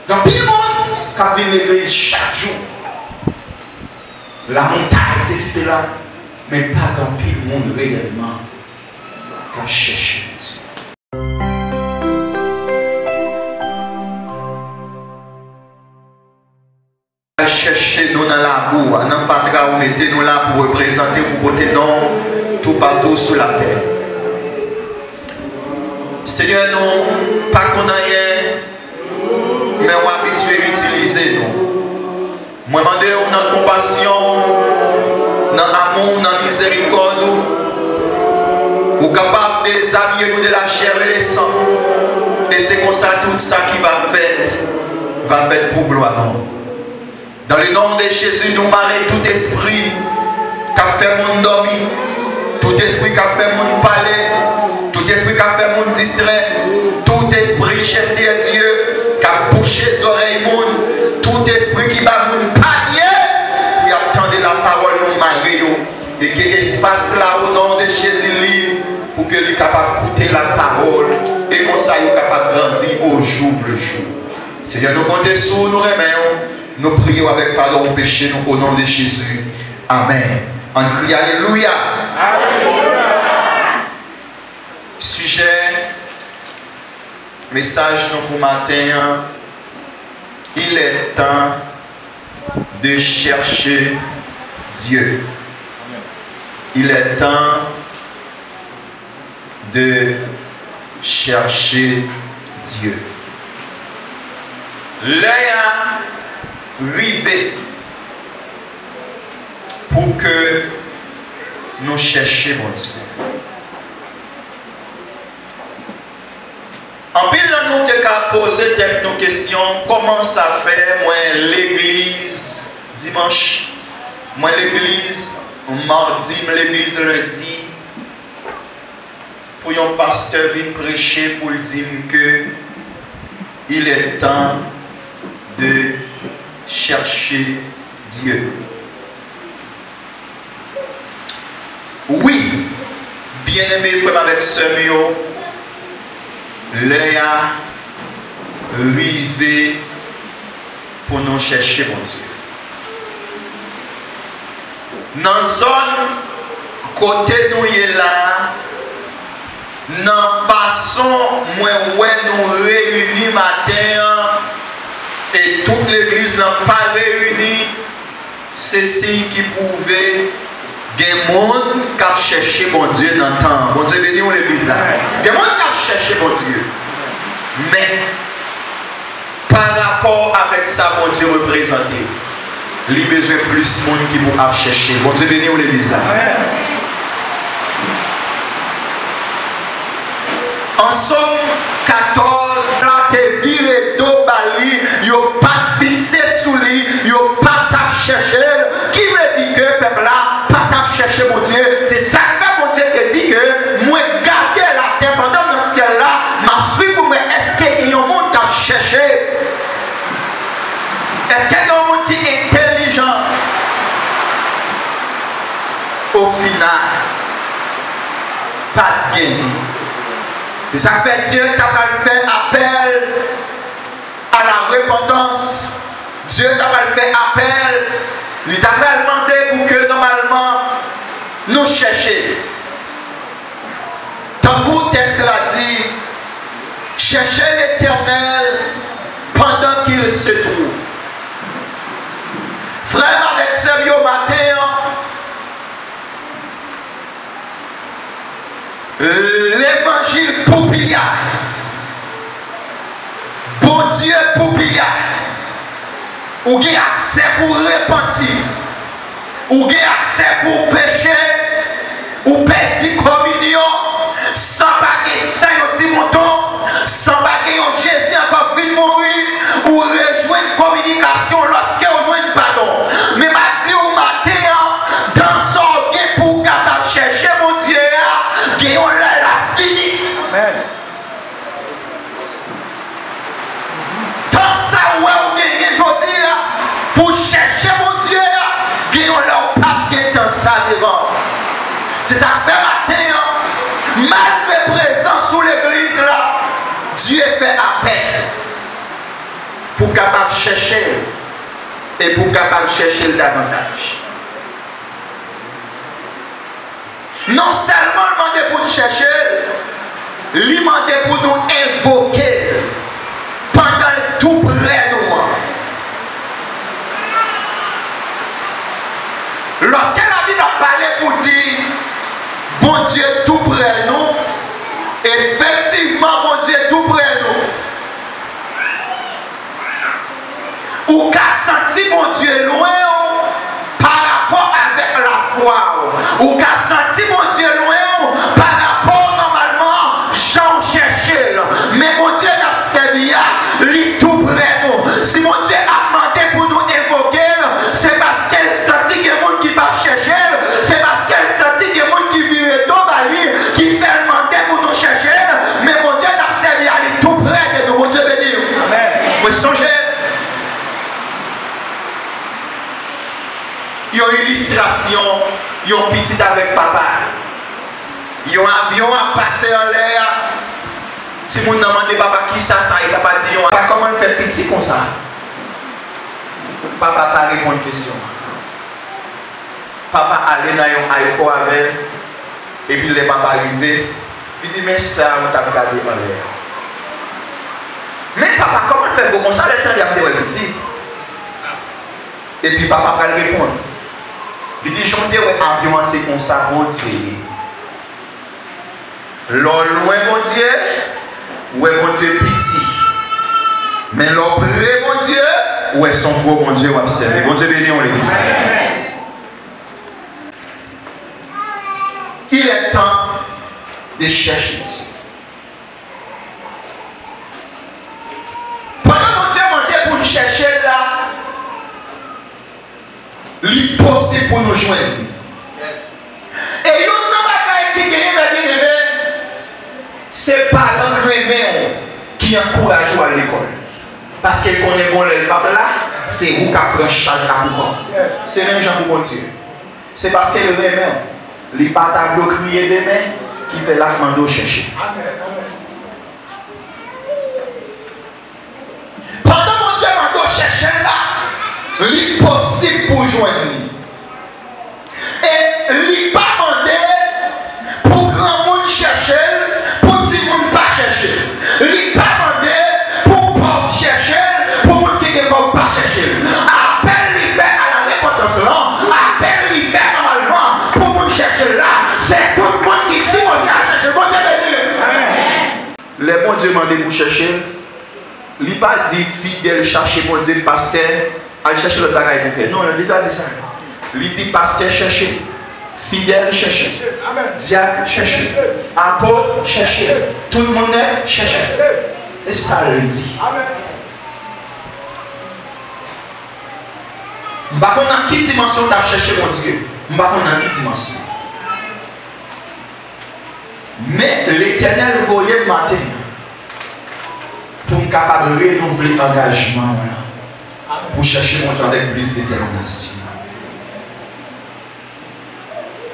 Dans pile monde qui vient l'église chaque jour. La montagne, c'est cela. Mais pas dans pile monde réellement qui cherche Dieu. Chercher nous dans la boue, dans fatra où mettez nous là pour représenter, pour porter nom tout partout sur la terre. Seigneur, nous pas qu'on a rien, mais on est habitué à utiliser nous. Moi, je demande dans la compassion, dans l'amour, dans la miséricorde, ou capable de déshabiller nous de la chair et le sang. Et c'est comme ça tout ça qui va faire pour gloire. Dans le nom de Jésus, nous marrons tout esprit qui a fait mon dormir, tout esprit qui a fait mon parler, tout esprit qui a fait mon distrait, tout esprit, cher Dieu, qui a bouché les oreilles, tout esprit qui va mon panier, qui attendait la parole nous marier, et que l'espace là au nom de Jésus libre, pour que lui capable d'écouter la parole, et comme ça il est capable de grandir au jour le jour. Seigneur, nous comptons sur nous remercions. Nous prions avec pardon au péché, nous au nom de Jésus. Amen. On crie Alléluia. Alléluia. Sujet, message pour matin. Il est temps de chercher Dieu. Il est temps de chercher Dieu. Léa rivé pour que nous cherchions mon Dieu. En pile, nous avons posé nos questions. Comment ça fait, moi, l'église dimanche, moi, l'église mardi, l'église lundi, pour un pasteur venir prêcher pour dire que il est temps de chercher Dieu. Oui, bien-aimé frère avec Semio, Léa rivé pour nous chercher mon Dieu. Dans la zone côté nous est là, dans la façon moi ouais nous réunis matin et toute l'église n'a pas réuni, c'est signe qui pouvait des gens qui ont cherché mon Dieu dans le temps. Bon Dieu béni l'église là. Des gens qui ont cherché mon Dieu. Mais par rapport avec ça, mon Dieu représenté, il y a besoin plus de monde qui vont chercher. Bon Dieu béni l'église là. En Somme 14, là, te viré d'eau bali, yo pas fixé sous lui, yo pas tap chercher. Qui me dit que peuple là, pas tap chercher mon Dieu? C'est ça que mon Dieu te dit que moi garder la terre pendant dans ce ciel là, m'a suivi pour moi. Est-ce qu'il y a un monde tap chercher? Est-ce qu'il y a un monde qui est intelligent? Au final, pas de gagner. C'est ça que fait Dieu t'a pas fait appel à la repentance. Dieu t'a pas fait appel. Il t'a pas demandé pour que normalement nous cherchions. Tant que le texte l'a dit, cherchez l'Éternel pendant qu'il se trouve. Frère avec sérieux au matin, l'évangile poupillard. Bon Dieu poupillard. Ou qui a accès pour repentir. Ou qui a accès pour pécher. Ou perdre communion. Sans baguer ça un petit mouton. Sans baguer un Jésus encore vite mourir. Ou rejoindre communication lorsque on rejoint pardon. Mais m'a dit au matin, dans son gain pour capable chercher mon Dieu. On l'a fini. Amen. Dans ça, où on gagne aujourd'hui, pour chercher mon Dieu, on l'a pas dans ça devant. C'est ça que fait matin, malgré présence sous l'église, là, Dieu fait appel pour qu'il chercher et pour capable chercher davantage. Non seulement demander pour nous chercher, il demander pour nous invoquer pendant tout près de nous. Lorsque la Bible a parlé pour dire bon Dieu tout près de nous, effectivement bon Dieu tout près de nous. Ou qu'a senti mon Dieu loin par rapport avec la foi. Ou qu'a senti mon Dieu loin par rapport normalement j'en cherchais. Mais mon Dieu n'a servi à lui tout près de nous. Si mon Dieu a demandé pour nous invoquer, c'est parce qu'elle sentit qu'il y a des gens qui va chercher. C'est parce qu'elle sentit qu'il y a des gens qui vivent dans Bali, qui fait demander pour nous chercher. Mais mon Dieu n'a servi à lui tout près de nous. Mon Dieu veut dire. Vous songez. Il y a une illustration, il y a un petit avec papa. Il y a un avion à passer en l'air. Si vous demandez papa qui ça, il papa dit comment il fait petit comme ça. Papa pas répondre à une question. Papa allait dans l'aéroport avec, et puis le papa arrivé, il dit mais ça, on t'a regardé en l'air. Mais papa, comment il fait comme ça, le temps il a fait petit. Et puis papa va répondre. Il dit, chantez ouais, avion, c'est comme ça, mon Dieu. Loin, mon Dieu, ouais, mon Dieu, petit. Mais l'autre, mon Dieu, ouais, son gros, mon Dieu, observe. Mon Dieu, béni, on l'église. Il est temps de chercher Dieu. Pendant que mon Dieu m'a dit pour nous chercher là, l'impossible pour nous joindre. Et il y a un bagage qui gagne, c'est parents qui encouragent à l'école. Parce qu'ils connaissent bon le papa là, c'est vous qui prenez charge là pour moi. C'est même gens pour mon Dieu. C'est parce que le remet, les batailles de crier des mains qui fait la de chercher. Pendant mon Dieu m'a chercher là, l'impossible pour joindre. Et lui pas demandé pour grand monde chercher, pour petit monde pas chercher. Lui pas demandé pour pauvre chercher, pour monde qui ne peut pas chercher. Appelle lui fait à la répétition là, appelle lui fait normalement pour monde chercher là. C'est tout le monde qui s'y va chercher. Bon Dieu béni. Les bons Dieu demandé pour chercher. Lui pas dit fidèle chercher bon Dieu pasteur. Allez chercher le bagage pour faire. Non, il doit dire ça. Il dit pasteur chercher, fidèle chercher, diable chercher, apôtre chercher, tout le monde chercher. Et ça le dit. Je ne sais pas dans quelle dimension tu as cherché mon Dieu. Je ne sais pas dans quelle dimension. Mais l'Éternel voyait le matin pour me capable de renouveler l'engagement. Pour chercher mon Dieu avec plus de détermination.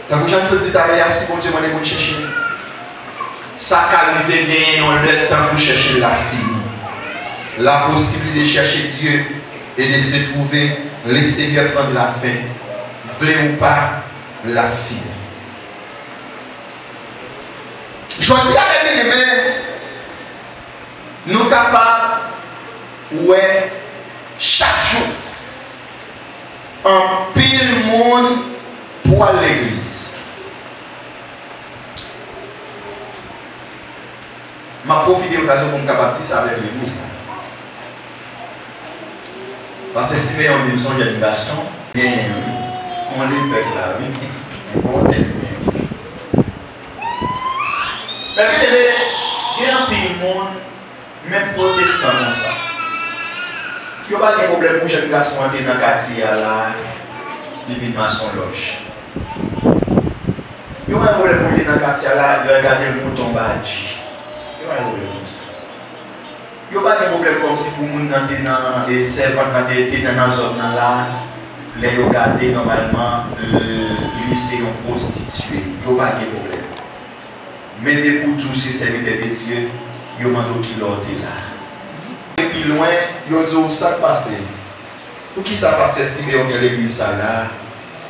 Quand vous avez dit derrière, si mon Dieu m'a dit pour chercher, ça qu'arrive bien, on le temps pour chercher la fille. La possibilité de chercher Dieu et de se trouver, le Seigneur prendre la fin. Voulez ou pas, la fille. Je dis avec mes mains, nous sommes capables, ouais. Chaque jour, un pile monde pour aller à l'église. Je profite de l'occasion pour me capable ça avec l'église. Parce que si on dit que son jeune garçon, on lui pète la vie. Mais il y a un pile monde, même protestant comme ça. Il n'y a pas de problème pour les jeunes garçons qui sont dans le quartier, ils viennent dans son loge. Il n'y a pas de problème pour les dans le quartier, ils regardent le mouton badge. Il n'y a pas de problème comme ça. Il n'y a pas de problème comme si pour les gens qui sont dans les servants, dans la zone là, les regarder normalement, lui c'est un prostitué. Il n'y a pas de problème. Mais pour tous ces serviteurs de Dieu, il y a un qui l'ont là. plus loin, ils ont dit ça passé. Pour qui ça passe si on a l'église là,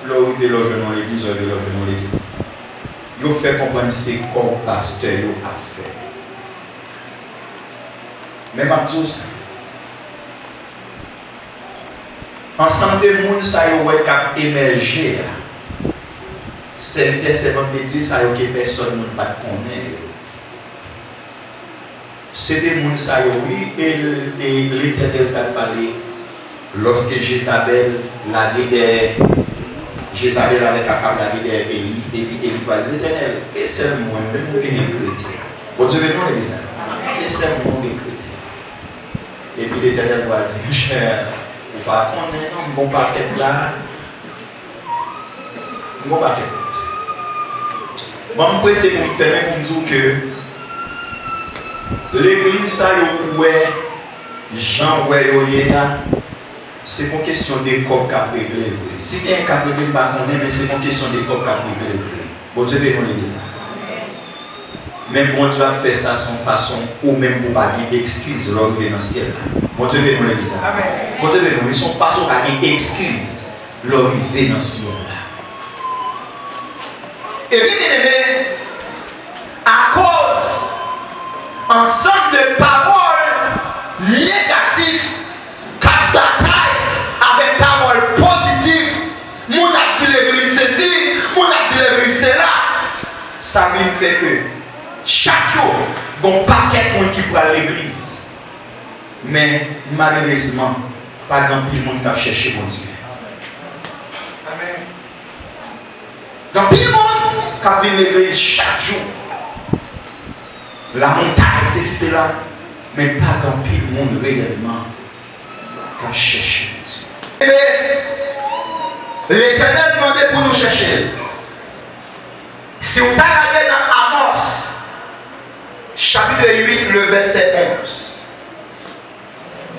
là où il fait l'oge dans l'église, on fait l'oge dans l'église. Ils fait comprendre c'est comme pasteur a fait. Mais ma tout ça. Ensemble de monde ça y est cap émerger. C'est servante de Dieu ça y est que personne ne pas connaître. C'est des gens ça oui et l'Éternel t'a parlé lorsque Jézabel la guidait Jézabel avec Akab la guidait Élie et puis Élie va l'Éternel et c'est moi même qui est chrétien. Bon Dieu veut nous les bisous. Et c'est moi qui est chrétien. Et puis l'Éternel va dire cher ou pas connaître non bon paquet là. Bon paquet. Bon me presse pour me fermer pour me dire que l'église, ça y est, Jean, c'est une question de corps qui a réglé. Si il y a un cap réglé, mais c'est une question de corps qui a réglé. Bon Dieu, veut l'église. Même bon Dieu a fait ça à son façon, ou même pour pas dire excuse, l'homme vient dans le ciel. Bon Dieu, veut l'église. Bon Dieu, veut nous, son façon à dire excuse, l'homme vient dans le ciel. Et bien aimé, à cause ensemble de paroles négatives, cap bataille avec paroles positives, mon a dit l'église ceci, mon a dit l'église cela. Ça me fait que chaque jour, il y a un paquet de monde qui prend l'église. Mais malheureusement, pas grand pile monde qui a cherché mon Dieu. Amen. Dans pile monde qui vient l'église chaque jour. La montagne, c'est si c'est là, mais pas grand pile monde réellement qui a cherché mon Dieu. L'Éternel demandait pour nous chercher. Si vous regardez dans Amos, chapitre 8, le verset 11.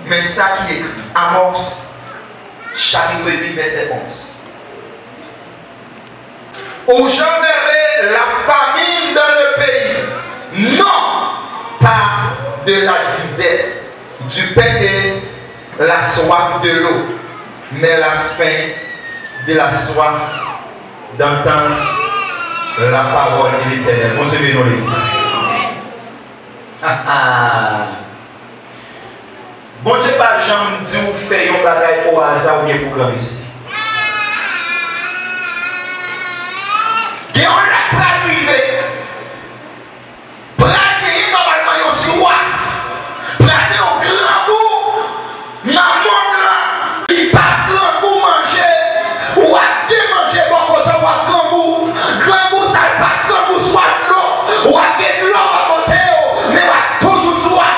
Mais ça qui est écrit, Amos, chapitre 8, verset 11. Où j'enverrai la famine dans le pays, non pas de la disette, du pain et la soif de l'eau, mais la faim de la soif d'entendre la parole de l'Éternel. Bon Dieu, nous les disons. Bon Dieu, pas jamais dit ou fait un bagage au hasard ou bien pour grand ici. Et on l'a pas arrivé. Planer normalement une soif. Planer un grand goût. Dans le monde là, il pas grand goût manger. Ou à démanger bon côté ou à grand goût. Grand goût ça pas grand goût soit l'eau. Ou à de l'eau à côté. Mais à toujours soif.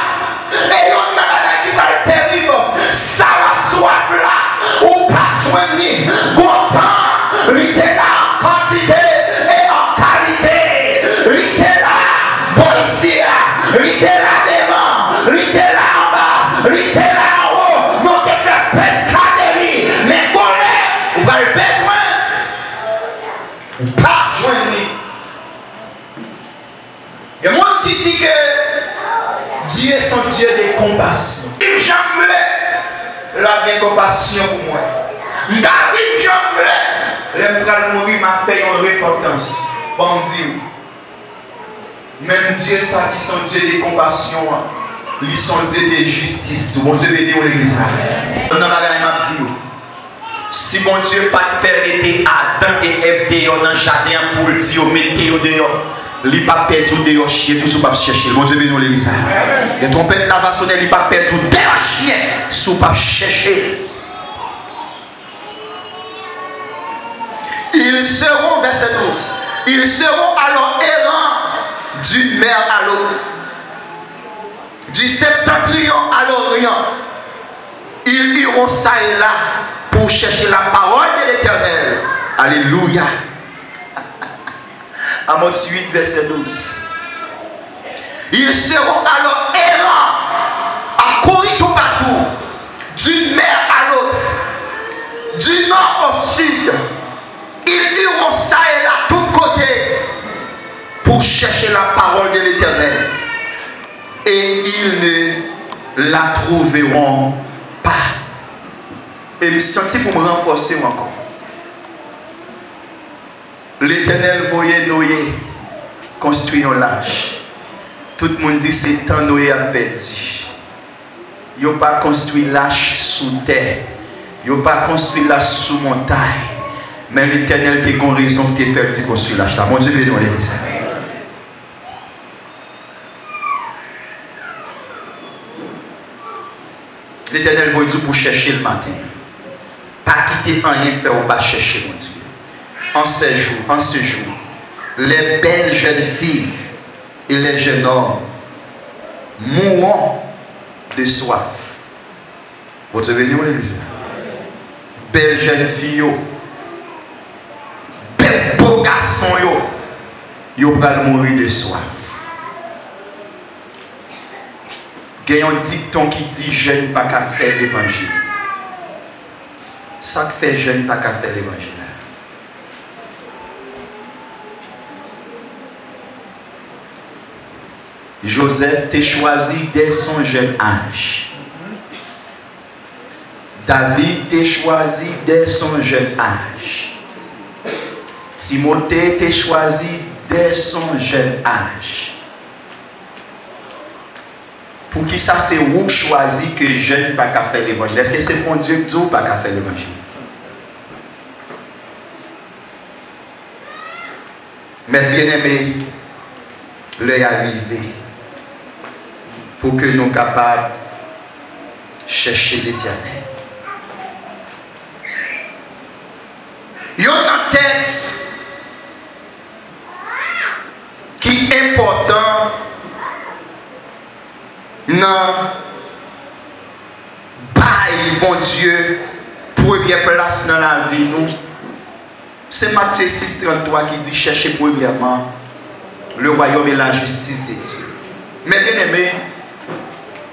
Et on a la qui va terrible. Ça va soif là. Ou pas joindre. Content. L'idée là en quantité. Il y a un monde qui dit que Dieu est son Dieu de compassion. Il jamais la compassion pour moi. David jamais le mourir m'a fait une repentance. Bon Dieu. Même Dieu ça qui sont Dieu de compassion. Ils sont Dieu de justice. Tout bon Dieu veut dire l'église. Si mon Dieu pas permettre Adam et Ève dans le jardin pour le dire mettez-le dehors. Il n'a pas perdu dehors chien, tout ce pas chercher. Mon Dieu veut nous l'église. Les trompettes va sonner, il n'a pas perdu dehors chien, ce pas chercher. Ils seront, verset 12, ils seront alors errants d'une mer à l'autre, du septentrion à l'orient. Ils iront ça et là pour chercher la parole de l'Éternel. Alléluia. Amos 8, verset 12. Ils seront alors errants, à courir tout partout, d'une mer à l'autre, du nord au sud. Ils iront ça et là, tous côtés, pour chercher la parole de l'Éternel. Et ils ne la trouveront pas. Et me senti pour me renforcer encore. L'Éternel voyait Noé construire un lâche. Tout le monde dit c'est tant Noé a perdu. Il n'a pas construit lâche sous terre. Il n'a pas construit lâche sous montagne. Mais l'Éternel a une raison de faire construire lâche là. Mon Dieu, bénis l'église. L'Éternel va dire pour chercher le matin. Pas quitter rien faire ou pas chercher mon Dieu. En ce jour, les belles jeunes filles et les jeunes hommes mourront de soif. Vous avez vu l'église? Belles jeunes filles, belles beaux garçons, ils vont mourir de soif. Il y a un dicton qui dit jeune pas qu'à faire l'évangile. Ça fait jeune pas qu'à faire l'évangile. Joseph t'a choisi dès son jeune âge. David t'a choisi dès son jeune âge. Timothée t'a choisi dès son jeune âge. Pour qui ça c'est vous choisi que jeune pas qu'à faire l'évangile? Est-ce que c'est pour Dieu que Dieu pas qu'à faire l'évangile? Mais bien aimé, l'heure est arrivée pour que nous soyons capables de chercher l'Éternel. Il y a un texte qui est important dans bail bon Dieu première place dans la vie nous. C'est Matthieu 6,33 qui dit cherchez premièrement le royaume et la justice de Dieu. Mais bien aimé,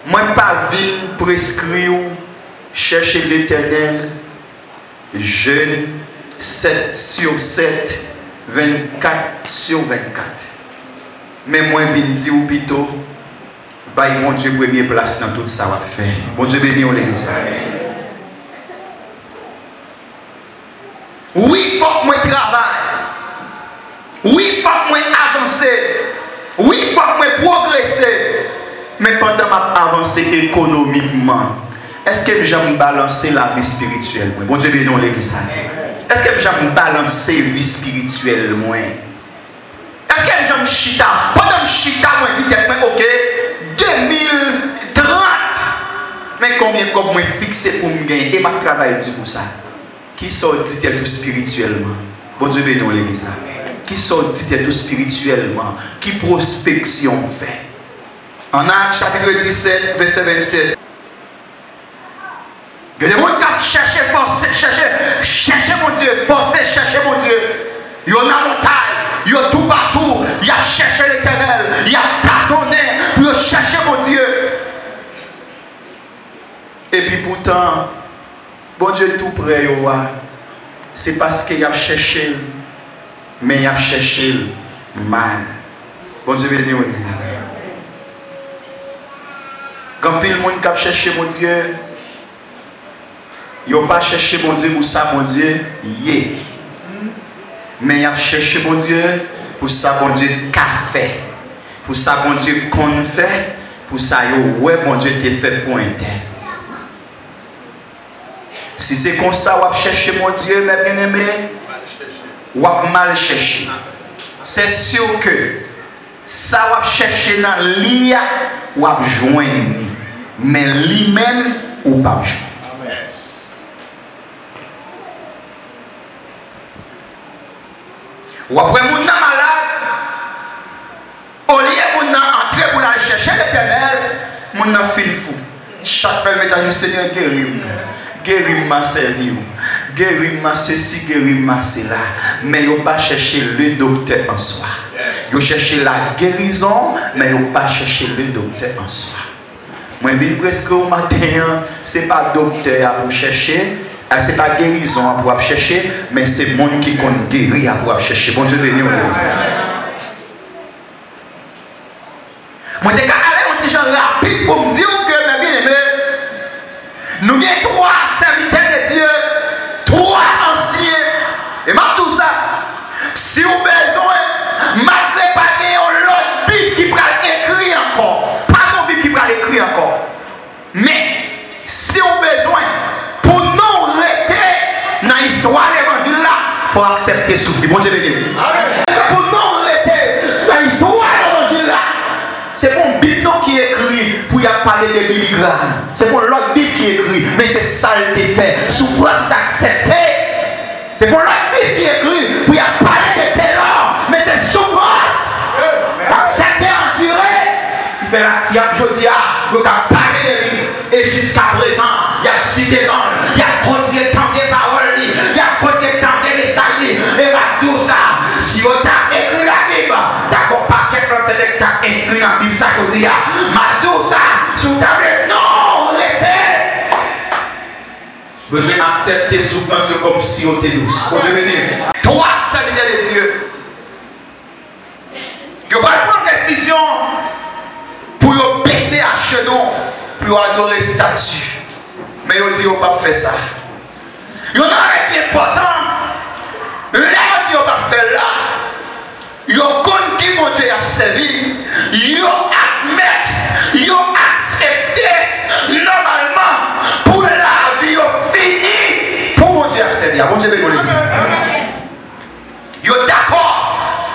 moi pas vine prescrire chercher l'Éternel jeûne 7 sur 7 24 sur 24. Mais moi vine dire ou plutôt bail mon Dieu première place dans tout ça va faire. Bon Dieu béni l'église. Oui, il faut que moi travaille. Oui, il faut que moi avance. Oui, il faut que moi progresse. Mais pendant ma avancée économiquement, est-ce que j'aime balancer la vie spirituelle? Bon Dieu béni l'église. Est-ce que j'aime balancer la vie spirituelle? Est-ce que j'aime chita? Pendant que chita, moi dis ok, 2030. Mais combien comme moi fixé pour me gagner et ma travail dit pour ça? Qui sort dit tout spirituellement? Bon Dieu béni l'église. Qui sort dit tout spirituellement? Qui prospection fait? En Actes chapitre 17, verset 27. Il y a des gens qui cherchent, chercher mon Dieu, forcer, chercher mon Dieu. Il y a une montagne, il y a tout partout, il y a cherché l'Éternel, il y a tâtonné pour chercher mon Dieu. Et puis pourtant, bon Dieu tout près, c'est parce qu'il a cherché, mais il a cherché mal. Bon Dieu béni l'église. Quand pile monde qui a cherché mon Dieu, il n'a pas cherché mon Dieu pour ça, mon Dieu, yé. Mais il a cherché mon Dieu pour ça, mon Dieu, qu'a fait. Pour ça, mon Dieu, qu'on fait. Pour ça, ouais, mon Dieu, t'es fait pour un tel. Si c'est comme ça, on va chercher mon Dieu, mes bien-aimés, on va mal chercher. C'est sûr que ça va chercher dans l'IA, on va joindre. Mais lui-même, ou pas joindre. Ou après, mon malade, au lieu de entrer pour aller chercher l'Éternel, mon fil fou. Chaque belle méthode du Seigneur guérit-moi. Guéris-moi, servi. Guéris-moi ceci, guéris-moi cela. Mais il ne pas chercher le docteur en soi. Il chercher la guérison, mais il ne pas chercher le docteur en soi. Moi, je dis presque au matin, ce n'est pas docteur pour chercher, ce n'est pas guérison pour chercher, mais c'est le monde qui compte guérir pour chercher. Bon Dieu, béni, on dit ça. Moi, je vais aller un petit genre rapide pour me dire que mes Nous avons 3 serviteurs de Dieu, 3 anciens. Et même tout ça, si vous avez besoin, malgré pas l'autre Bible qui va écrire encore, pas mon Bible qui va écrire encore, mais si vous avez besoin, pour nous rester dans l'histoire de l'évangile là, il faut accepter souffrir. Bon Dieu béni. Pour nous rester dans l'histoire de l'évangile là, c'est pour une Bible qui écrit pour y parler de Billy Graham. C'est pour l'autre Bible qui écrit, mais c'est ça qui est fait. Souffrance d'accepter. C'est pour l'autre Bible qui écrit pour y parler de terreur, mais c'est souffrance. Accepter, endurer. Il fait la tiap, je dis, il a parlé de lui. Et jusqu'à présent, il y a cité dans, il y a continué de tendre des paroles, il y a continué de tendre des messages. Et bah tout ça, si on t'a écrit la Bible, t'as un paquet de c'est que t'as inscrit dans la Bible, ça qu'on dit, mais tout ça, sous ta Bible, non, arrêtez. Besoin d'accepter souffrance comme si on était douce. Je veux dire, 3 serviteurs de Dieu. Ils vont prendre une décision pour baisser à genoux, pour adorer le statut. Mais ils disent qu'ils ne pas faire ça. Il y en a qui est important. Là, ils disent qu'ils ne pas faire là. Ils connaissent qui mon Dieu a servi. Ils admettent, ils acceptent normalement pour la vie finie. Pour mon Dieu a servi. Bon Dieu béni l'église. Ils sont d'accord.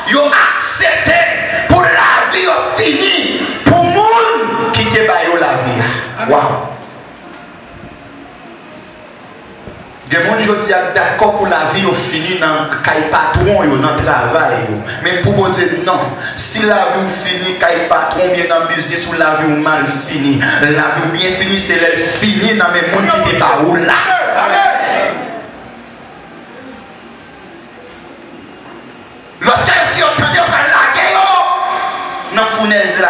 Ils acceptent pour la vie finie. Pour le monde qui te baille la vie. Waouh. Des gens qui sont d'accord pour la vie finie dans le patron et dans le travail. Mais pour mon Dieu, non. Si la vie finie dans le patron, bien dans le business ou la vie mal finie. La vie bien finie, c'est elle finie dans le monde qui est pas où là. Lorsque je suis entendu par la guerre, dans la fournaise là.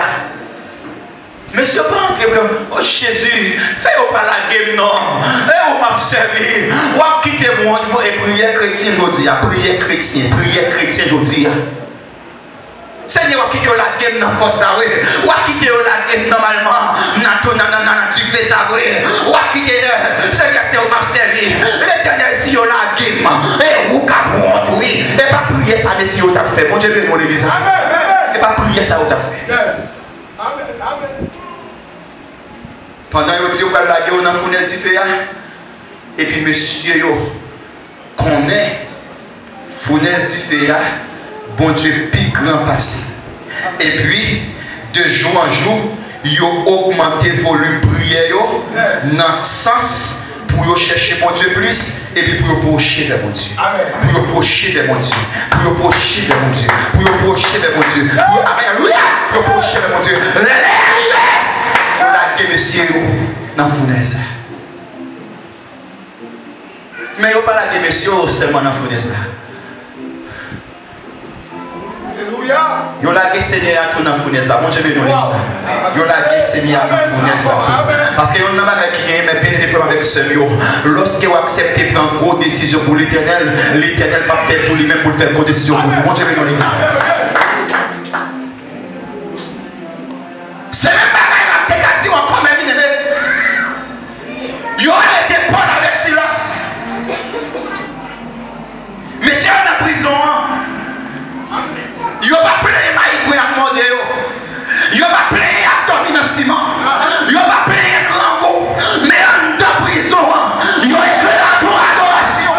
Monsieur, pas entrer, oh Jésus, fais-vous pas la game, non. Et vous m'observez, vous quittez moi, vous et prière chrétienne aujourd'hui, prière chrétienne aujourd'hui. Seigneur, vous quittez la game dans la force, vous quittez la game normalement, tu fais ça, vous quittez, Seigneur, c'est vous m'observez. L'éternel, si vous la game, et vous capotez, oui, et pas prier ça, mais si vous t'avez fait, mon Dieu, mon église. Et pas prier ça, vous t'avez fait. Amen, amen. Pendant que vous avez la guerre dans la fournaise du feu, et puis monsieur, connaît fournaise du feu, bon Dieu, plus grand passé. Et puis, de jour en jour, ils ont augmenté le volume de prière dans le sens pour chercher mon Dieu plus, et puis pour approcher vers mon Dieu. Pour approcher vers mon Dieu. Pour approcher vers mon Dieu. Pour approcher vers mon Dieu. Pour approcher vers mon Dieu. La guerre, monsieur, dans la fournaise. Mais il n'y a pas la guerre, monsieur, seulement dans la fournaise. Alléluia. Il y a la guerre, Seigneur, à tout dans la fournaise. Bon Dieu, nous disons ça. Il y a la guerre, Seigneur, à la fournaise. Parce qu'il y a un homme qui gagne, mais pénétrer avec ce lieu. Lorsque vous acceptez de prendre une grosse décision pour l'éternel, l'éternel va faire pour lui-même pour faire une grosse décision pour vous. Bon Dieu, nous disons ça. C'est même pas que la dit encore, mais il y aurait été bon avec silence. Monsieur dans la prison, il n'y a pas plein de maïs à demander. Il n'y a pas plein à dormir dans le ciment. Il n'y a pas plein de grands goûts. Mais en dans la prison, il y a éclairé ton adoration.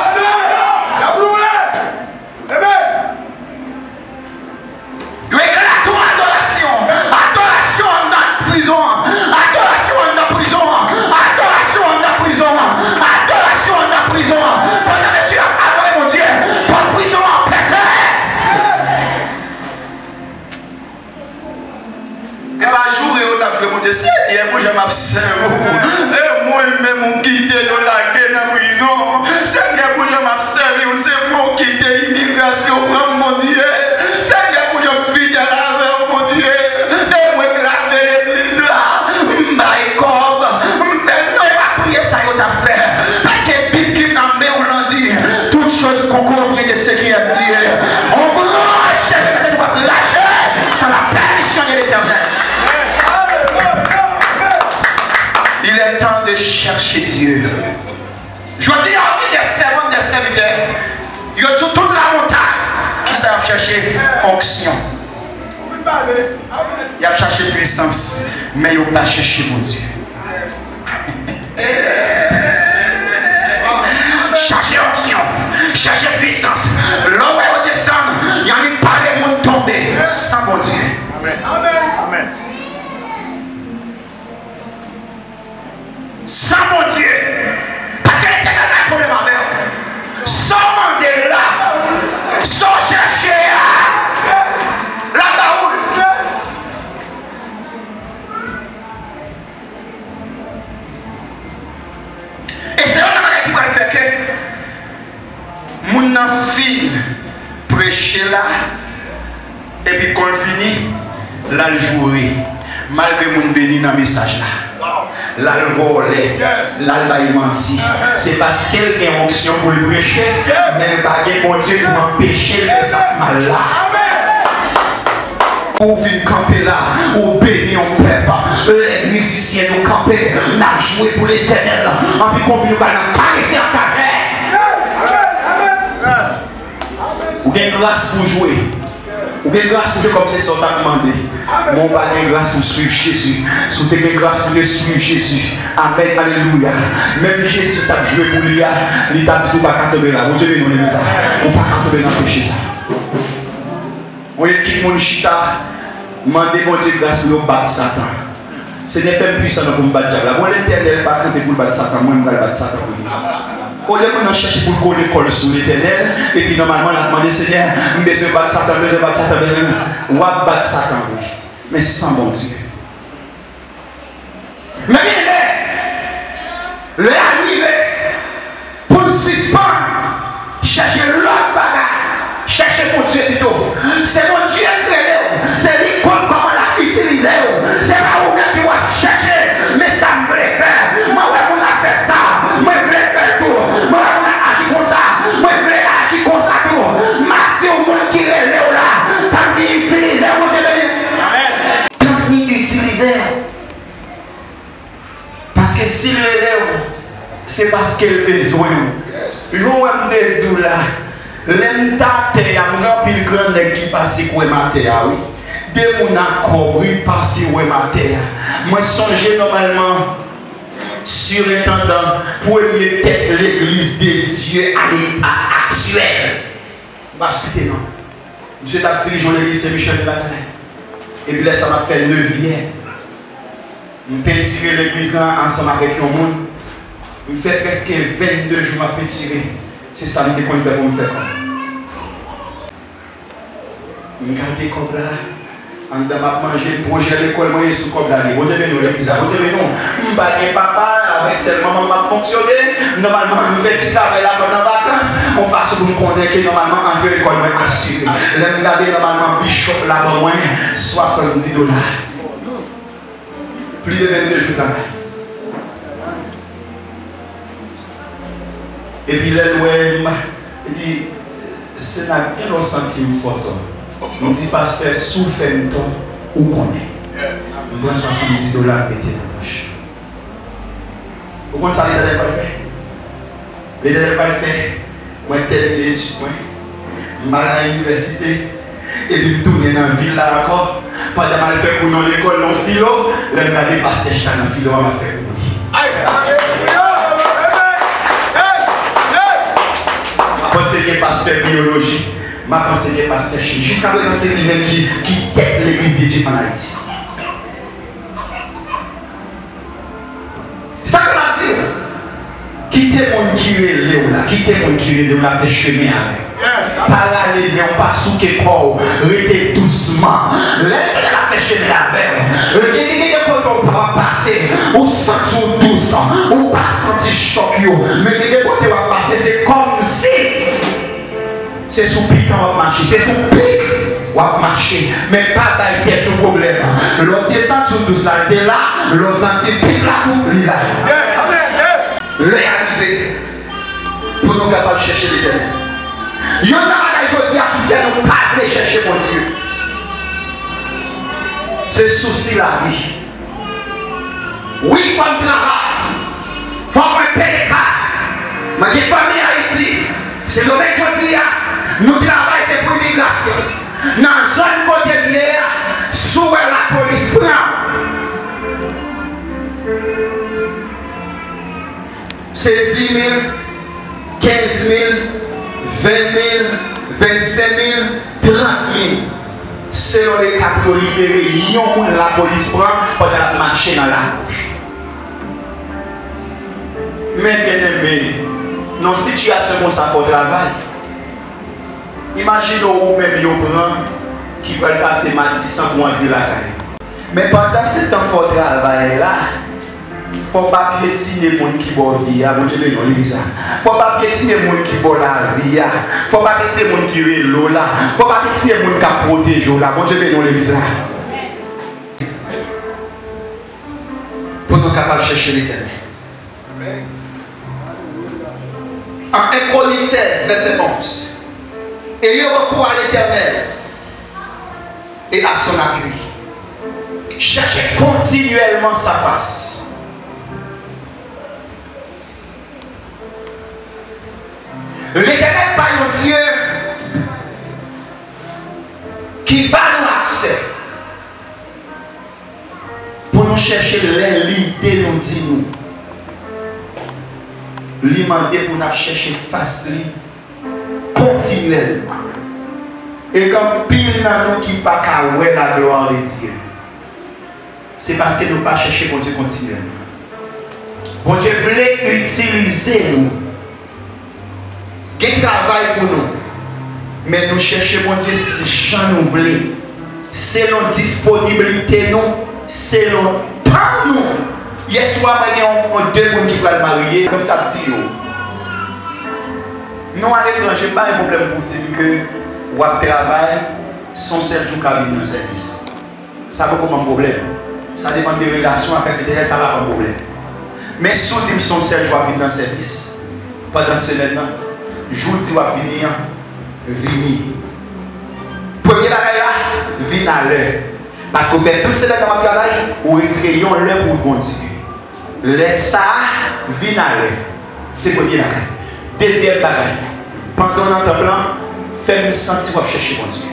Il y a éclairé ton adoration. Adoration dans la prison. Adoration dans la prison. Adoration dans la prison. Adoration dans la prison. Pendant que monsieur a adoré mon Dieu, pour la prison en pété. Et ma journée, on a fait mon Dieu, c'est hier, moi je m'absève. Et moi-même, on quitte la guerre dans la prison. C'est hier, moi je m'absève. C'est moi qui quitte l'immigration, mon Dieu. C'est hier, moi je me fille à la veille, mon Dieu. Et moi, je lave l'église là. My God. Je fais non, pas prier ça, on t'a fait. Parce que Bible qui m'a mis, on l'a dit. Toutes choses concourent bien de ce qui est Dieu. On branche, je dois lâcher sur la perdition de l'éternel. Il est temps de chercher chercher Dieu. Je dis à des servants, des serviteurs, ils ont toute la montagne qui savent chercher onction. Ils ont cherché puissance, mais ils n'ont pas cherché mon Dieu. Chercher onction, chercher puissance. Là où ils descendent, il n'y a pas de monde tombé sans mon Dieu. Amen. Amen. Sans mon Dieu. Parce que l'Éternel a un problème avec eux. Sans demander là, sans chercher la baoule. Et c'est un homme qui va faire que mon enfant prêcher là, et puis quand il finit, là le jouer. Malgré mon béni dans le message là. Là le voler, là le mentir. C'est parce qu'elle a une onction pour le prêcher, mais le baguette mon Dieu qui m'empêche de faire ça mal là. Ou vient camper là, ou bénir un peuple, les musiciens nous camper, nous avons joué pour l'Éternel, en plus qu'on vient nous caresser en ta terre. Ou bien grâce pour jouer. Ou bien grâce pour jouer comme c'est ça t'a demandé. Mon pas de grâce pour suivre Jésus. Si vous avez grâce pour suivre Jésus. Amen, alléluia. Même Jésus t'a joué pour lui, il t'a dit pas qu'à tomber là. Vous devez nous dire ça. On pas qu'à tomber dans le péché ça. Vous voyez qui mon chita, demandez mon Dieu grâce pour battre Satan. C'est des femmes puissantes pour me battre diable. Moi l'Éternel pas que pour battre Satan, moi je vais battre Satan pour lui. Au lieu de chercher pour coller l'école sur l'Éternel, et puis normalement on a demandé Seigneur, je vais battre Satan, je vais battre Satan, je vais battre Satan, oui. Mais sans bon Dieu. Mais il est arrivé pour suspendre, chercher l'autre bagage, chercher mon Dieu plutôt. C'est mon Dieu qui est c'est lui comment l'a utilisé. C'est pas vous qui va chercher, mais ça me plaît faire. Moi, on a fait ça, moi, je vais faire tout. Moi, on a agi comme ça, moi, je vais agir comme ça tout. Mathieu, au monde qui est là, tant qu'il utilise, mon Dieu. Parce que s'il élève, c'est parce qu'il a besoin. Je vous dis là, l'emtate, il y a un pile grand qui passe quoi matin, oui. Dès mon accord, il passe quoi matin. Moi, songe normalement, surintendant, pour tête l'église de Dieu à l'état actuel. Bah, c'était non. Monsieur t'a dirigé l'église Saint-Michel de la Terre. Et puis là, ça m'a fait 9e. Je peux tirer l'église là ensemble avec le monde. Je fais presque 22 jours à tirer. C'est ça que je fais pour me faire. Je garde comme là. En train de manger, pour manger l'école, moi, je suis comme là. Vous devez nous l'église. Vous devez nous. Je ne papa, avec seulement maman fonctionner. Normalement, je fais petit travail là pendant les vacances. On fasse pour me connaître que normalement, en l'école, je suis assuré. Je regarde normalement Bishop là, au moins $70. Plus de 22 jours de travail. Et puis là, il dit, c'est un bien centime photo. Il dit, pasteur, souffre-toi ou connaît. On doit $70 mettre dans la poche. Vous comprenez ça, l'Éternel va le faire? L'Éternel va le faire. Moi, terminé l'étude, je vais à l'université. Et puis, je tourne dans la ville là encore. Pendant que je fais pour nous l'école, non philo, je vais regarder pasteur Chita dans philo, je vais faire pour lui. Je pense que pasteur biologie, je pense que pasteur chimie. Jusqu'à présent, c'est lui-même qui tête l'église de Dieu en Haïti. Ça que m'a dit, quittez mon qui est là, quittez mon qui est là, fait chemin avec. Parallèle, mais on passe sous quelque corps, restez doucement. L'être la fait chemin avec. Le délégué de quand on va passer, on sent tout doucement, on va sentir choc. Mais le délégué de va passer, c'est comme si c'est sous pic qu'on va marcher, c'est sous pic qu'on va marcher, mais pas dans le tête de problème. L'autre descend sous tout ça, t'es là, l'autre senti pic là pour lui là. L'arrivée pour nous capables de chercher l'Éternel. Il y en a aujourd'hui qui viennent nous pas chercher mon Dieu. C'est souci la vie. Oui, il faut travailler. Il faut qu'on paye les cas. Ma famille Haïti, c'est le mec qui dit, nous travaillons c'est pour l'immigration. Dans la zone côté bière, sous la police prend. C'est 10 000, 15 000, 20 000, 25 000, 30 000. Selon les cas libérés, la police prend pendant la marche dans la rue. Mais bien aimé, dans une situation comme ça pour travail, imaginez vous-même vous prend qui va passer Matisse pour entrer la caille. Mais pendant ce temps pour travail là, il ne faut pas piétiner les gens qui vont vivre. Il ne faut pas piétiner les gens qui vont la vie. Il ne faut pas piétiner les gens qui vont l'eau là. Il ne faut pas piétiner les gens qui protègent là. Bon Dieu bénisse l'église là. Pour nous capables de chercher l'éternel. En 1 Chronique 16, verset 11. Ayez recours à l'éternel et à son appui. Cherchez continuellement sa face. L'éternel par un Dieu qui va nous accès pour nous chercher l'idée nous dit nous. Lui demander pour nous chercher face continuellement. Et comme pile dans nous qui pas qu'à voir la gloire de Dieu, c'est parce que nous pas chercher pour Dieu continuellement. Bon Dieu voulait utiliser nous. Qui travaille pour nous. Mais nous cherchons mon Dieu si Jean nous voulons. Selon disponibilité nous, selon temps nous. Hier soir, il y a deux personnes qui veulent marier comme ta petite. Nous à l'étranger, pas un problème pour dire que vous travaillez sans seul jour qu'à venir dans le service. Ça n'a pas comme un problème. Ça dépend des relations avec les ça n'a pas un problème. Mais si vous dites son seul jour à venir dans le service, pendant ce semaine, jour où va venir, venir. Premier bagage là, venir à l'heure. Parce que vous faites toute semaine dans votre travail, vous retirez l'heure pour continuer. Laisse ça, venir à l'heure. C'est le premier bagage. Deuxième bagage, pendant notre plan, faites-nous sentir que vous cherchez mon Dieu.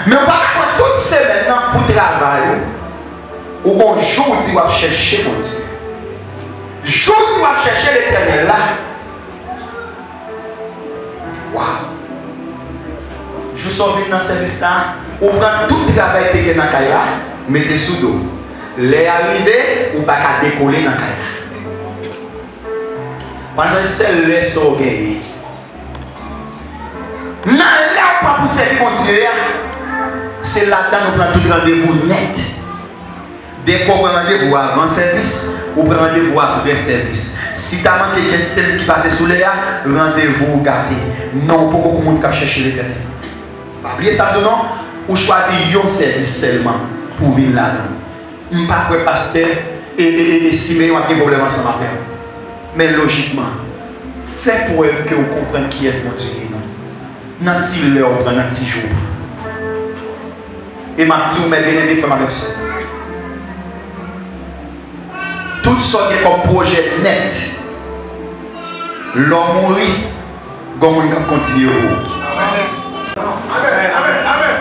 Mais on va pas toute semaine pour travailler, ou un jour où vous chercher mon Dieu. Jour où tu vas chercher l'éternel là. Waouh! Je suis sorti dans ce service là. On prend tout le travail que tu as dans la caille, mettez sous dos. Les arrivés, ou pas qu'à décoller dans la caille. Parce que c'est les sauts gagnés. Non, là, pas pour servir continuer. C'est là-dedans nous prenons tout rendez-vous net. Des fois, on prend rendez-vous avant le service, ou prend rendez-vous après le service. Si tu as manqué un système qui passe sous les rendez-vous gâté. Non, pour que le monde cherche l'éternel. Pas oublier ça, non? Ou choisir un service seulement pour venir là-dedans. Je ne suis pas prêt pasteur et Siméon a des problèmes ensemble à faire. Mais logiquement, faites preuve que vous comprenez qui est mon Dieu. Dans petit l'heure, dans un petit jour. Et ma petite, vous mettez des femmes avec ça. Tout ce qui est comme projet net, l'homme mourit, l'homme continue. Amen. Amen.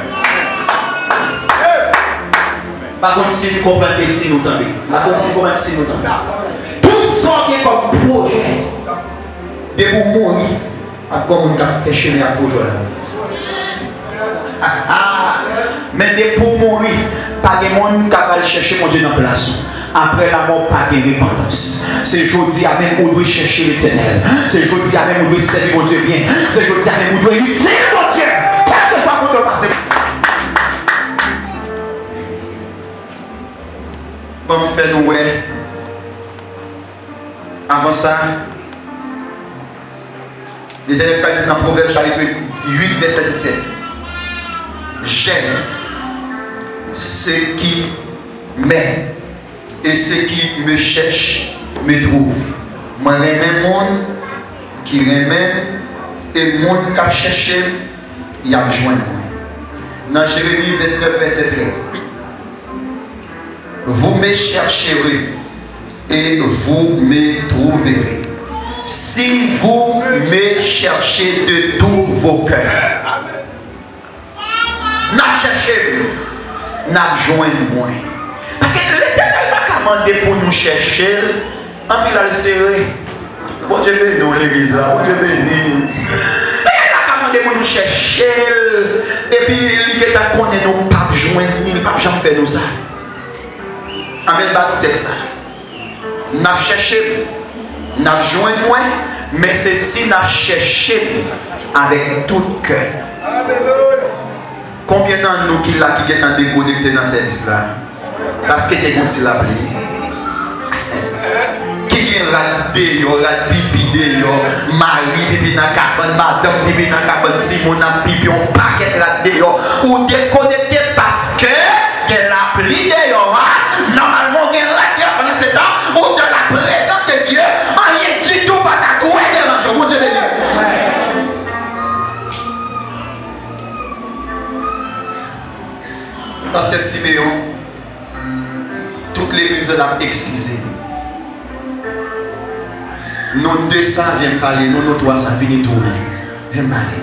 Par contre, si vous comprenez, si nous entendez. Par contre, si vous comprenez, si nous entendez. Tout ce qui est comme projet, de vous mourir, comme on a fait chemin à projet. Mais de pour mourir, pas de monde qui va chercher mon Dieu dans la place. Après la mort, pas de repentance. C'est aujourd'hui à même où doit chercher l'éternel. C'est aujourd'hui à même où doit servir mon Dieu bien. C'est aujourd'hui à même où doit utiliser mon Dieu. Quel que soit votre passé. Comme fait nous, avant ça, l'Éternel dit dans Proverbe chapitre 8, verset 17. J'aime ce qui m'aime et ceux qui me cherchent me trouvent. Moi, j'aime le monde qui aime et le monde qui a cherché, il a besoin de moi. Dans Jérémie 29, verset 13. Vous me chercherez et vous me trouverez. Si vous me cherchez de tout vos cœurs. N'a cherché, n'a joint moi. Parce que l'Éternel m'a commandé pour nous chercher. En plus, le serré. Bon Dieu béni l'église là. Bon Dieu béni. Il a commandé pour nous chercher. Et puis, il a connu nos papes joindre. Il n'a pas jamais fait nous ça. Amen, tout ça. N'a cherché, n'a joint moi. Mais c'est si n'a cherché avec tout cœur. Combien d'entre nous qui sont déconnectés dans ce service là? Parce que tu es la pluie. Qui est raté, rat pipi, mari, pipi dans la cabane, madame, pipi dans la cabane, Simon, pipi, on paquet raté, ou déconnecté parce que il y a la pluie dehors. Normalement, il y a raté pendant ce temps, ou de la présence de Dieu, rien du tout, pas ta couette dérange. Mon Dieu béni. Pasteur Siméon, toutes les misères l'ont excusé. Nous 200 viennent parler, nous 300 viennent tourner. Viens parler.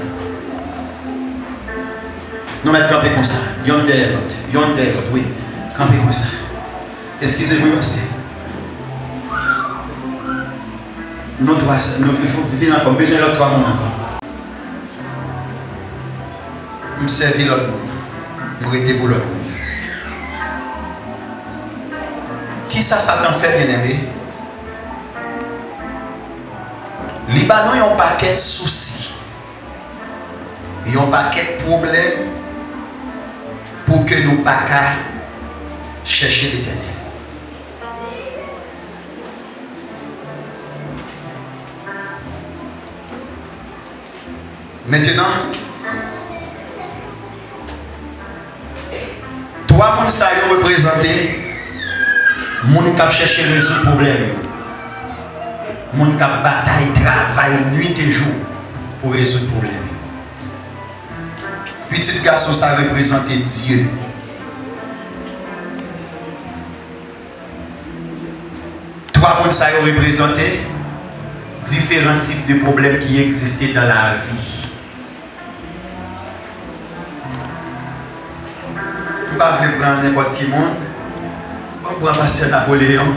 Nous mettons camper comme ça. Yonder l'autre, oui. Camper comme ça. Excusez-moi, pasteur. Nous 300, nous vivons encore, besoin de l'autre 3 monde encore. Nous servons l'autre monde. Nous étions pour l'autre monde. Qui ça Satan fait, bien aimé? Libanon, il y a un paquet de soucis. Il y a un paquet de problèmes pour que nous ne pas chercher l'Éternel. Maintenant, trois personnes représentés. Moun kap chercher résoudre problème. Moun kap bataille, travail nuit et jour pour résoudre problème. Petit garçon ça représente Dieu. Trois personnes ça représente différents types de problèmes qui existaient dans la vie. Je ne vais pas prendre n'importe qui monde. On prend pasteur Napoléon,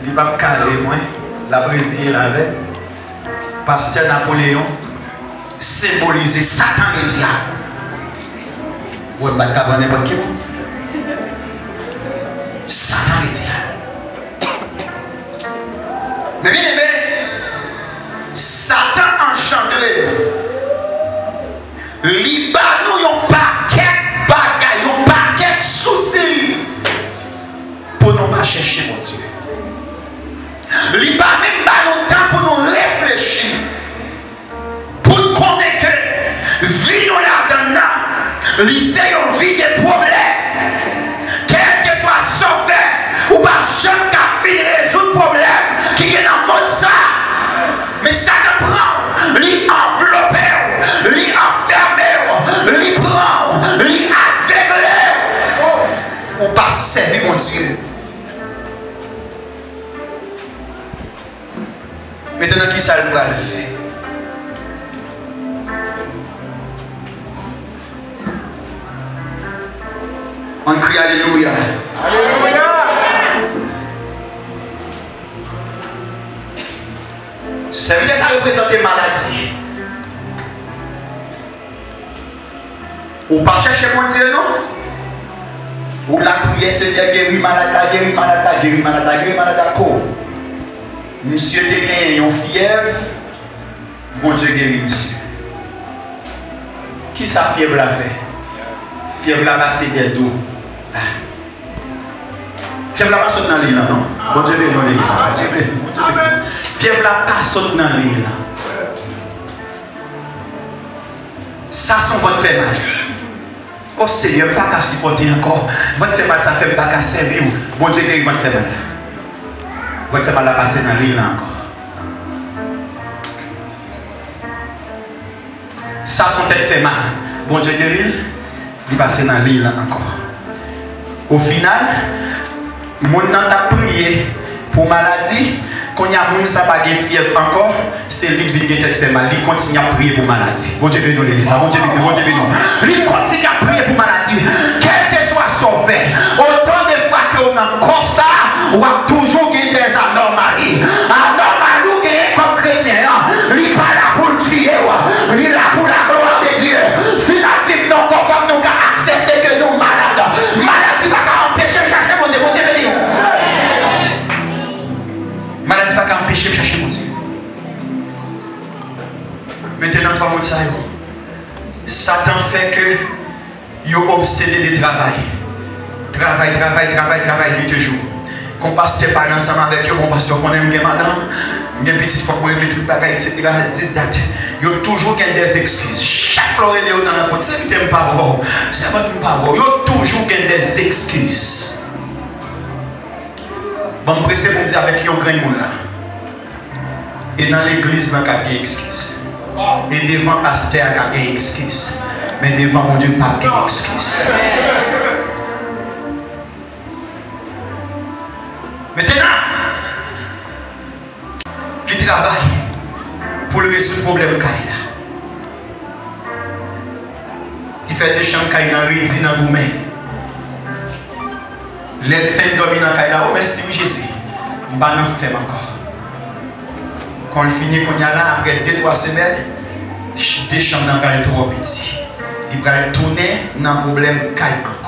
il va caler moi, la Brésil avec. Pasteur Napoléon symboliser Satan et diable. Ou on va prendre n'importe qui. Satan et diable. Mais bien aimé, Satan engendré. Libanon yon paquet bagaille, yon paquet soucis. Pour nous pas chercher mon Dieu. Il n'y a pas même pas longtemps pour nous réfléchir. Pour nous connaître que vie nous là-dedans, lycée une vie de problèmes. Quel que soit sauvé, ou pas jamais qu'à finir résoudre le problème qui est dans le monde ça. Mais ça te prend, l'y envelopper, l'y enfermer, l'y prendre, l'y aveugler. Ou pas servir mon Dieu. Maintenant, qui ça le faire? On crie Alléluia. Alléluia. Ça veut dire que ça représente maladie. Ou pas chercher mon Dieu, non? Ou la prière, c'est de guérir malade, guérir malade, guérir malade, guérir malade. Monsieur te gagné une fièvre, bon Dieu guérit monsieur. Qui sa fièvre l'a fait? Fièvre l'a passé des dos. Fièvre l'a pas sauté dans l'île, non? Bon Dieu béni l'église. Fièvre l'a pas sauté dans l'île. Ça sont votre fait mal. Oh Seigneur, pas qu'à supporter encore. Votre fait mal, ça fait pas qu'à servir. Bon Dieu guérit votre fait mal. Votre fait mal à passer dans l'île encore. Ça sont peut-être fait mal. Bon Dieu guérit, il passe dans l'île encore. Au final, mon n'a pas prié pour pour maladie. Quand il y a un ça pas de fièvre encore, c'est lui qui vient fait mal. Il continue à prier pour maladie. Bon Dieu nous l'église. Bon Dieu nous. Il continue à prier pour maladie. Quel que soit son fait, autant de fois qu'on a comme ça, on a toujours des anomalies. Anomalies comme chrétien, il n'est pas là pour le tuer, il est là pour la gloire de Dieu. Si la vie non conforme, nous avons accepté que nous malades. Maladie ne va pas empêcher de chercher mon Dieu. Bon Dieu béni. Maladie ne va pas empêcher de chercher mon Dieu. Maintenant, toi, mon Dieu, Satan fait que il est obsédé de travail. Travail, lui toujours. Quand pasteur parle ensemble avec eux, bon pasteur qu'on aime bien madame, bien petite fois qu'on aime tout le bagage, etc. Il y a toujours des excuses. Chaque fois qu'il est dans la porte, c'est que tu n'aimes pas voir. C'est pas tout pas voir. Il y a toujours des excuses. Bon, je presse pour dire avec un grand monde là. Et dans l'église, il y a des excuses. Et devant le pasteur, il y a des excuses. Mais devant mon Dieu, pas d'excuses. Maintenant, il travaille pour résoudre le problème qu'il a. Il fait des chambres qu'il a rédit dans le gourmet. Les fins de dormir dans le caille là, oh merci Jésus. Je ne vais pas faire encore. Quand il finit, qu'on y a là, après 2-3 semaines, des chambres dans le caille trop petit. Il va tourner dans le problème caille encore.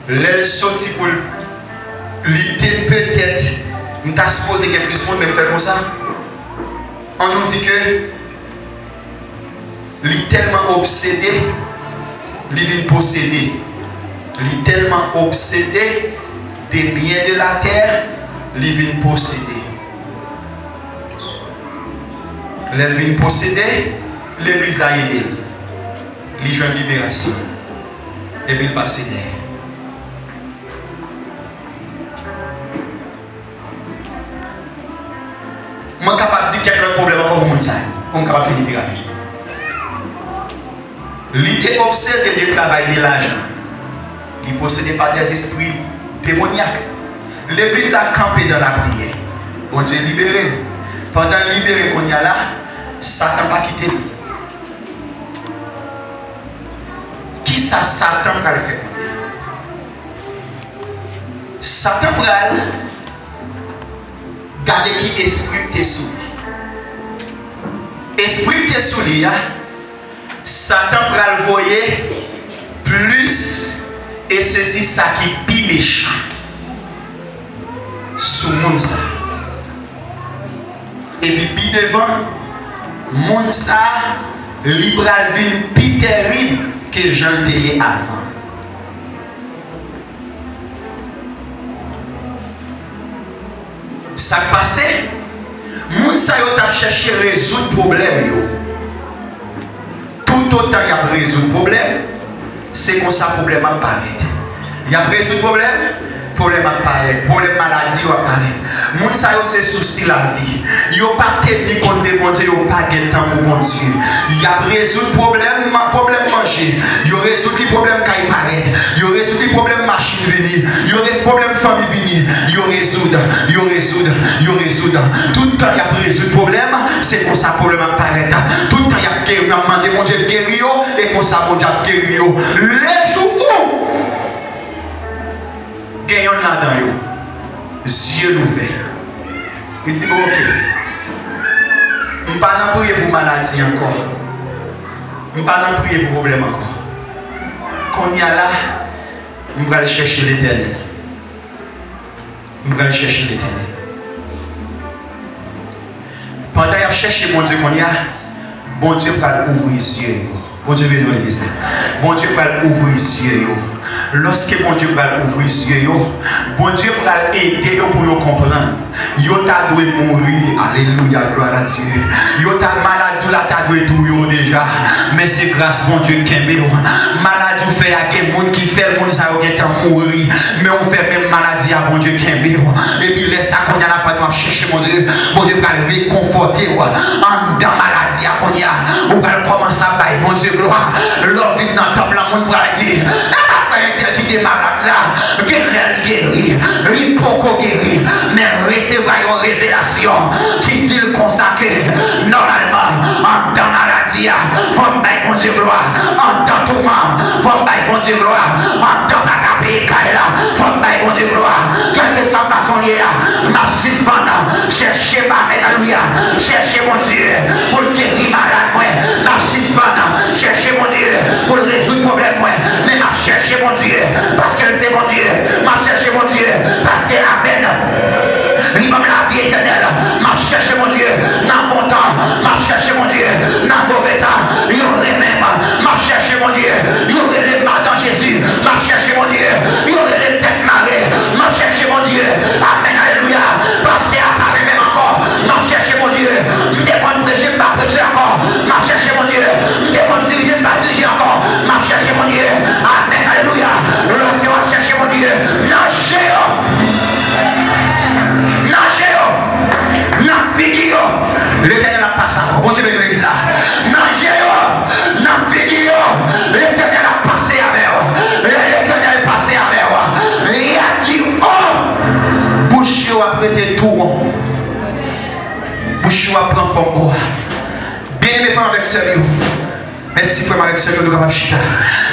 Les sorti pour l'idée peut-être, nous t'as supposé qu'il y a plus de monde, même faire comme ça. On nous dit que il est tellement obsédé, il vient posséder. Il est tellement obsédé des biens de la terre, il vient posséder. Il vient posséder, l'église a aidé. Il joue une libération. Et puis il passe derrière. Je suis capable de dire qu'il y a un problème encore pour le monde, pour me capable de finir pyramide. L'idée obsédée de travail de l'argent, il possédait pas des esprits démoniaques. L'église a campé dans la prière. Bon Dieu libéré. Pendant libéré qu'on y a là, Satan n'a pas quitté nous. Qui ça Satan va le faire qu'on y a? Satan va garder qui esprit t'es sous lui. Esprit t'es sous lui, Satan va le voyer plus et ceci ça qui est plus méchant sous le monde ça. Et puis devant monde ça libre vin plus terrible que j'en étais avant. Ça passait, moun sa yo t'a cherché résoudre problème yo. Tout autant y a résoudre problème, c'est comme ça problème apparaît. Y a résoudre problème apparaît, problème maladie apparaît. Moun sa yo c'est souci la vie. Yo pas technique contre des bon Dieu, yo pas de temps pour bon Dieu. Y a résoudre problème manger. Yo résoudre les problèmes qui paraît. Yo résoudre les problèmes machine venir. Yo résoudre problème famille venir. Yo résoudre. Tout le temps y a résoudre problème, c'est comme ça problème apparaît. Tout le temps y a guéri, demandé mon Dieu guérir et comme ça mon Dieu guérir. Les jours où gagnons là-dedans yo. Yeux ouverts. Il dit bon ok. Je ne vais pas prier pour maladie encore. Je ne vais pas prier pour problème encore. Quand il y a là, je vais aller chercher l'Éternel. Pendant que je cherche mon Dieu, bon Dieu va ouvrir les yeux. Bon Dieu va ouvrir les yeux. Bon Dieu va ouvrir les yeux. Lorsque bon Dieu va ouvrir les yeux, bon Dieu va aider pour comprendre. Yo ta dû mourir. Alléluia, gloire à Dieu. Yo ta maladie là ta dû tout déjà. Mais c'est grâce bon Dieu qui aime. Maladie fait à des gens qui fait le monde ça qui mourir. Mais on fait même maladie à bon Dieu qui aime. Et puis laisse ça qu'on y a là pas chercher mon Dieu. Bon Dieu va réconforter en dans maladie à qu'on y a. On va commencer à bailler mon Dieu gloire. L'homme vient dans le temple là monde va dire. tel qui était malade là, qu'elle guérit, lui pourquoi guérit, mais recevoir une révélation qui dit le consacré, normalement, en temps maladie, faut me bailler mon Dieu gloire, en temps tourment, faut me bailler mon Dieu gloire, en temps pas capé, faut me bailler mon Dieu gloire, quelle que soit façon liée là, m'a suspendant, cherchez ma alléluia, cherchez mon Dieu, pour le guérir malade, moi, m'a suspendant, cherchez mon Dieu, pour le résoudre problème, moi, mais m'a cherché mon Dieu, parce que c'est mon Dieu, m'a cherché mon Dieu, parce que à peine, il m'a la vie éternelle, m'a cherché mon Dieu, dans bon temps, m'a cherché mon Dieu, dans mauvais temps, il y aurait même, m'a cherché mon Dieu, il y aurait les mains dans Jésus, m'a cherché mon Dieu, il y aurait les têtes marées, m'a cherché mon Dieu, amen, alléluia, parce que à part même encore, m'a cherché mon Dieu, dès qu'on prêche, m'a prêché encore, m'a cherché mon Dieu, dès qu'on dirige, m'a dirigé encore, m'a cherché mon Dieu, amen, alléluia, lorsque m'a cherché mon Dieu, nagez, l'éternel a passé à vous. Bon Dieu, l'église là. L'éternel a passé avec vous. L'éternel est passé avec vous. Il a dit, oh, bouche a prêté tout. Bouche a pris forme. Bien aimé frère avec sérieux. Merci frère avec sérieux, nous sommes capables de chita.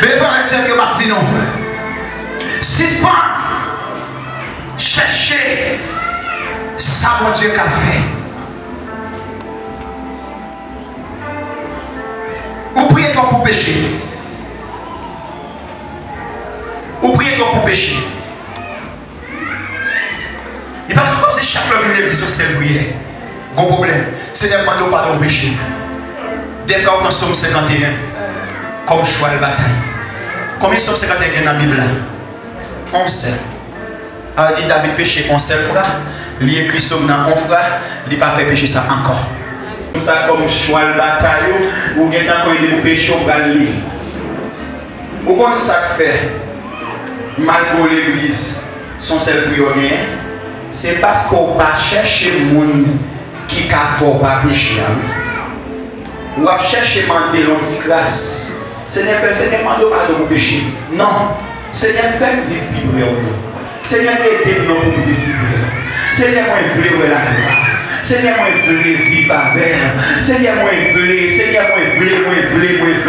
Bien frère avec sérieux, Martino. Suspend. Cherchez. Ça, mon Dieu, qu'a fait. Ou priez toi pour pécher. Ou priez toi pour pécher. Il n'est pas comme si chaque fois que vous sur cette prière. Bon problème. Seigneur, demande pardon au péché. Des fois, on prend Somme 51 comme choix de bataille. Combien de Somme 51 dans la Bible? 11 seul. Alors, dit David péché, on seul frère. Il écrit Somme dans 11 frère. Il n'a pas fait pécher ça encore. Ça comme choix de bataille, ou bien quand il est péché, on va le lire. Ou comme ça fait, malgré l'église, son seul priorité, c'est parce qu'on va chercher le monde qui ne peut pas pécher. On va chercher demander l'anti-grâce. Seigneur, Seigneur, demande pas de pécher. Non. Seigneur, fais vivre Bible. Seigneur, aidez-nous pour vivre Bible. Seigneur, moi, je veux la gloire. Seigneur, moi, je veux vivre avec. Seigneur, moi, je veux. Seigneur, moi, je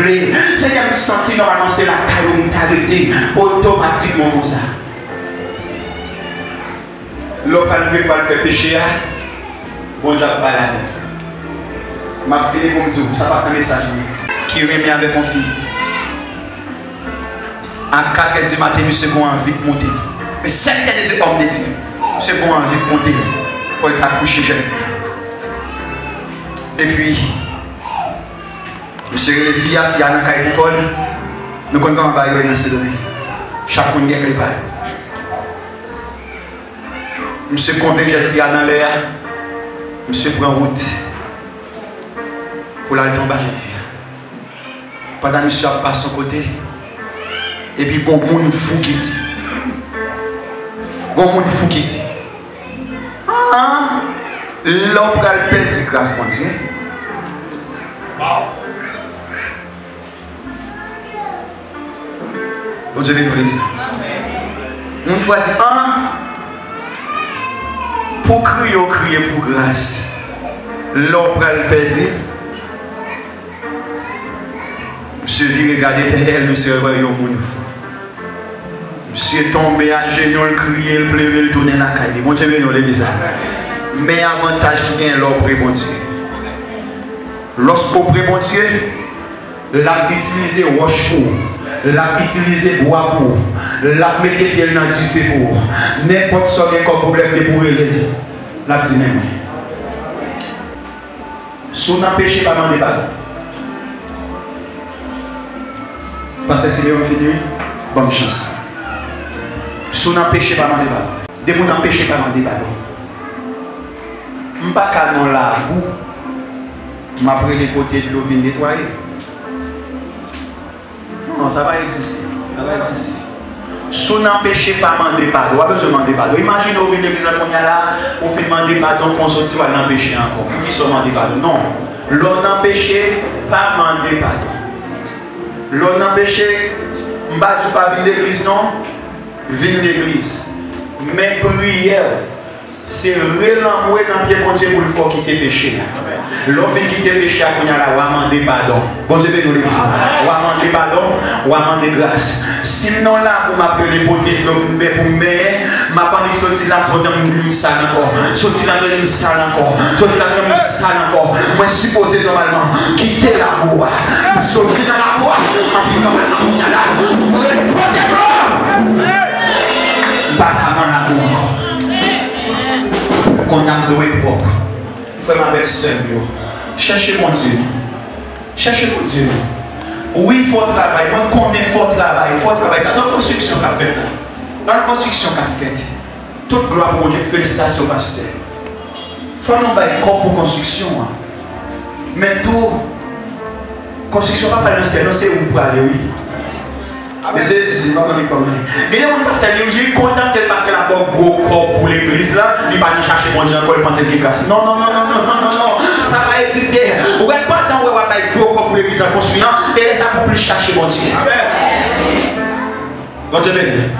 veux. Seigneur, je me sens normalement, c'est la taille où je t'arrête automatiquement comme ça. L'homme ne veut pas le faire pécher. Bon, Dieu, pas la tête. Ma fille, comme Dieu, ça va un message qui remet avec mon fils. À 4h du matin, monsieur, qu'on a envie de monter. Mais 5h du homme de Dieu, monsieur, qu'on a envie de monter. Il faut accoucher, jeune fille. Et puis, monsieur, les filles dans la école, nous connaissons comment on va dans ce domaine. Chaque monde a préparé. Monsieur convainc que jeune fille dans l'air, monsieur prend route pour aller tomber à jeune fille. Pendant que monsieur passe son côté, et puis bon monde fou qui dit. Bon monde fou qui dit. Ah, l'homme va le perdre grâce à Dieu. Bon Dieu, nous l'église. Une fois dit, ah, pour crier pour grâce, l'homme va le perdre. Monsieur vit regarder derrière, monsieur voit un monde fou. Monsieur est tombé à genoux, il criait, il pleurait, il tournait la caille. Bon Dieu, nous l'église. Mais avantage qui gagne l'homme près mon Dieu. Lorsqu'on prie mon Dieu, l'a utilisé roche pour, l'a utilisé bois pour, l'a mis fiel dans du feu pour. N'importe ce qui est comme problème de pour elle, l'a dit même. Si on a péché, pas demander pardon. Parce que si on finit, bonne chance. Si on a péché, pas demander pardon. Dès qu'on a péché, pas demander pardon. Je ne vais pas dans la boue, je vais prendre les côtés de l'eau pour nettoyer. Non, ça va exister. Ça va exister. Si on n'empêche pas de demander pardon, on a besoin de demander pardon. Imaginez au vin de l'église qu'on y a là, on fait demander pardon, qu'on sortit, on va l'empêcher encore. Pour qui se demander pardon? Non. L'on n'empêche pas de demander pardon. L'on n'empêche Je ne vais pas venir l'église, non. Venir l'église. Mais prière, c'est réellement moi dans le pied de Dieu pour le faire quitter le péché. L'offre quitter le péché, on a demander pardon. Bon Dieu, nous l'église. On va demander pardon, on va demander grâce. Sinon là, pour m'appeler pour te pour me ma panique sorti là, trop dans une salle encore. Sorti là dans une salle encore. Sorti là dans une salle encore. Moi, je supposé normalement quitter la boue. Sorti dans la boue. Pas dans la boue encore. Qu'on a doué propre. Frère avec seul. Cherchez mon Dieu. Cherchez mon Dieu. Oui, il faut travailler. Moi, qu'on est fort travail. Il faut travailler. Dans la construction qu'a fait. Dans la construction qu'a fait. Toute gloire pour Dieu. Félicitations, pasteur. Il faut nous faire corps pour construction. Mais tout. Construction, pas par le ciel. Non, c'est où pour aller, oui. Mais c'est pas comme comment. Mais il y a un pasteur qui est content de faire la gros corps pour l'église là. Il va aller chercher mon Dieu encore, il va te grâce. Non, non, non, non, non, non, non. Ça va exister. Vous n'êtes pas dans où on va faire gros corps pour l'église en construisant et ça pour plus chercher mon Dieu. Bon Dieu béni.